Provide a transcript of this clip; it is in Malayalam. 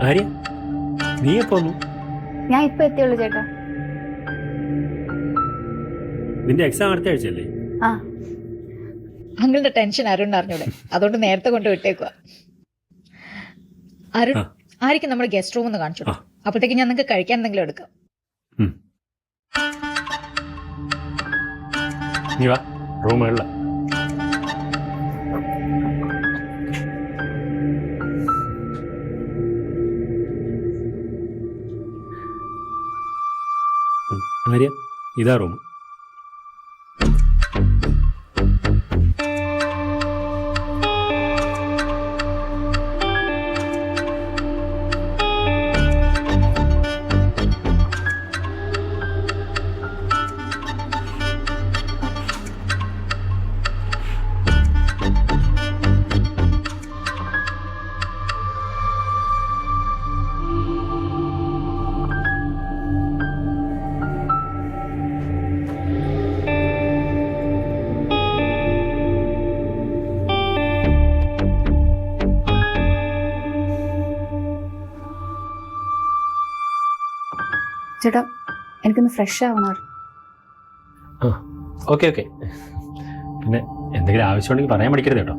ആര്യ, നീ എപ്പോ വന്നു? ഞാൻ ഇപ്പൊ എത്തിയുള്ളൂ ചേട്ടാ. നിന്റെ എക്സാം അടുത്ത ആഴ്ചയല്ലേ? ആ അങ്ങളുടെ ടെൻഷൻ അരുൺ അറിഞ്ഞൂടെ, അതുകൊണ്ട് നേരത്തെ കൊണ്ട് വിട്ടേക്കുക. അരുൺ ആയിരിക്കും നമ്മൾ ഗസ്റ്റ് റൂം ഒന്ന് കാണിച്ചു, അപ്പോഴത്തേക്ക് ഞാൻ നിങ്ങൾക്ക് കഴിക്കാൻ എന്തെങ്കിലും എടുക്കാം. നീ വാ, റൂമുകളില. ആര്യ, ഇതാ റൂം. ചേട്ടാ, എനിക്കൊന്ന് ഫ്രഷ് ആവണം. Okay okay. പിന്നെ എന്തെങ്കിലും ആവശ്യമുണ്ടെങ്കിൽ പറയാൻ മടിക്കരുത് കേട്ടോ.